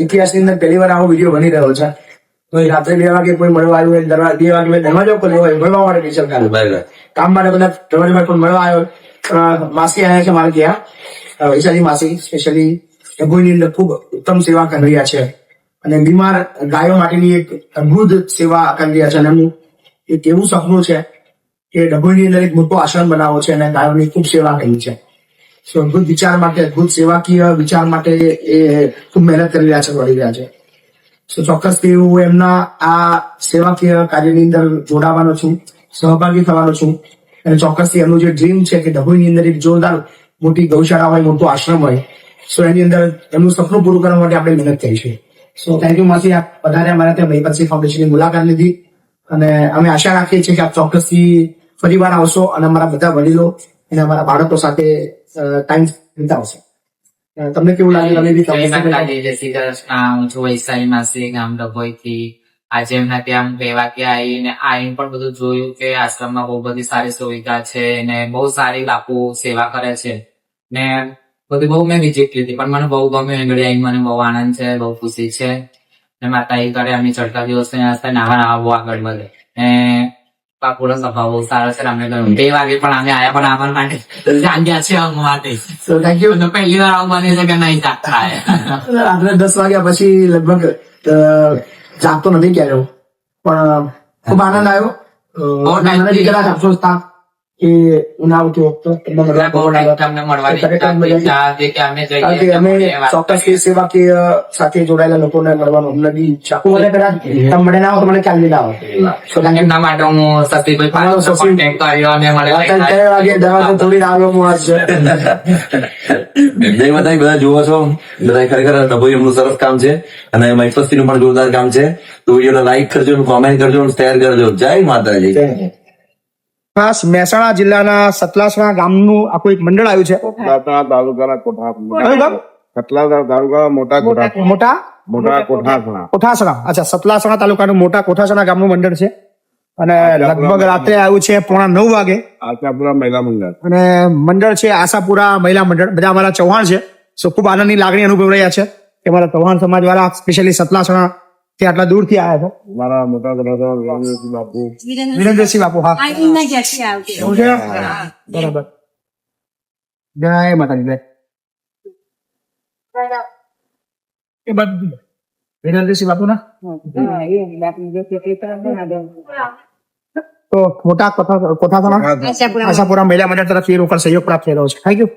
ઇતિહાસની અંદર પહેલી વાર આવો વિડીયો બની રહ્યો છે. તો રાત્રે 2 વાગે કોઈ મળવા આવ્યું હોય, 2 વાગે દરવાજો ખોલ્યો હોય, મળવા માટે ડિસ્ટર્બ કરે, કામ માટે બધા દરવાજામાં કોઈ મળવા આવ્યો. માસી આવ્યા છે મારે ત્યાં, વૈશાલી માસી સ્પેશિયલી ડભોઈની અંદર ખૂબ ઉત્તમ સેવા કરી રહ્યા છે અને બીમાર ગાયો માટેની એક અદભુત સેવા કરી રહ્યા છે. અને એમનું એક એવું સપનું છે કે ડભોઈની અંદર એક મોટો આશ્રમ બનાવવો છે અને ગાયોની ખૂબ સેવા કરી છે. અદભુત વિચાર માટે, અદભુત સેવાકીય વિચાર માટે એ ખૂબ મહેનત કરી રહ્યા છે, વળી રહ્યા છે. ચોક્કસથી હું એમના આ સેવાકીય કાર્યની અંદર જોડાવાનો છું, સહભાગી થવાનો છું. અને ચોક્કસથી એમનું જે ડ્રીમ છે કે ડભોઈની અંદર એક જોરદાર મોટી ગૌશાળા હોય, મોટો આશ્રમ હોય, એની અંદર એમનું સપનું પૂરું કરવા માટે આપણે મહેનત કરીશું. થેન્ક યુ માસી, આપ વધારે અમારા ત્યાં મહીપતસિંહ ફાઉન્ડેશનની મુલાકાત લીધી અને અમે આશા રાખીએ છીએ કે આપ ચોક્કસથી ફરી વાર આવશો અને અમારા બધા વડીલો અને અમારા બાળકો સાથે ટાઈમ વિતાવશો. તમને કેવું લાગ્યું? જય શ્રી કૃષ્ણ. હું છું વૈશાલી માસી, ગામ ડભોઈથી. આજે એમના ત્યાં રહેવા કે આવીને પણ બધું જોયું કે આશ્રમમાં બહુ બધી સારી સુવિધા છે ને બહુ સારી બાપુ સેવા કરે છે ને બધી બહુ મેં વિઝિટ લીધી પણ મને બહુ ગમ્યું. આગળ આવી મને બહુ આનંદ છે, બહુ ખુશી છે ને માતા એ કરે એમની ચડતા દિવસ નાવા બહુ આગળ વધે ને બાપુનો સ્વભાવ બહુ સારો છે. અમને ગયું 2 વાગે પણ અમે આયા પણ આવવા માટે જાગ્યા છે ઊંઘ માટે. Thank you. પહેલી વાર આવું બને છે કે નહીં જાગતા. રાત્રે 10 વાગ્યા પછી લગભગ જાગતો નથી ક્યારે, પણ ખૂબ આનંદ આવ્યો. મને બી જરાક અફસોસ था કે ના આવતું તમને મળવાની અમે ચોક્કસથી સેવાકીય સાથે જોડાયેલા લોકોને મળવાનું અમને બી ઈચ્છા. તમે મળે ના આવો તો મને ખ્યાલ નહીં આવે. એમના માટે હું સતીભાઈ કોન્ટેક્ટ કર્યો અને દરવાજો તોડી આવ્યો હું આજ. બધા જુઓ છો, બધા ખરેખર ડભોઈ એમનું સરસ કામ છે અને મહીપતસિંહ નું પણ જોરદાર કામ છે. તો વિડીયોને લાઈક કરજો, કોમેન્ટ કરજો, શેર કરજો. જય માતાજી. ખાસ મહેસાણા જિલ્લાના સતલાસણા ગામનું આખું એક મંડળ આવ્યું છે. તાલુકાના કોઠાસણા. અચ્છા, સતલાસણા તાલુકાનું મોટા કોઠાસણા ગામનું મંડળ છે અને લગભગ રાત્રે આવ્યું છે 8:45 વાગે. આશાપુરા મહિલા મંડળ અને મંડળ છે આશાપુરા મહિલા મંડળ. બધા અમારા ચૌહાણ છે. ખૂબ આનંદની લાગણી અનુભવી રહ્યા છે કે અમારા ચૌહાણ સમાજ વાળા સ્પેશિયલી સતલાસણા થી આટલા દૂરથી આવ્યા છે. મારા મોટા વિરેન્દ્રસિંહ બાપુ. વિરેન્દ્રસિંહ બાપુ, હા, એવું છે. બરાબર. જય માતાજી. એ બધું વિરેન્દ્રસિંહ બાપુ ના તો મોટા કોઠાસણા આશાપુરા મહિલા મંડળ તરફથી રોકડ સહયોગ પ્રાપ્ત થઈ રહ્યો છે. Thank you.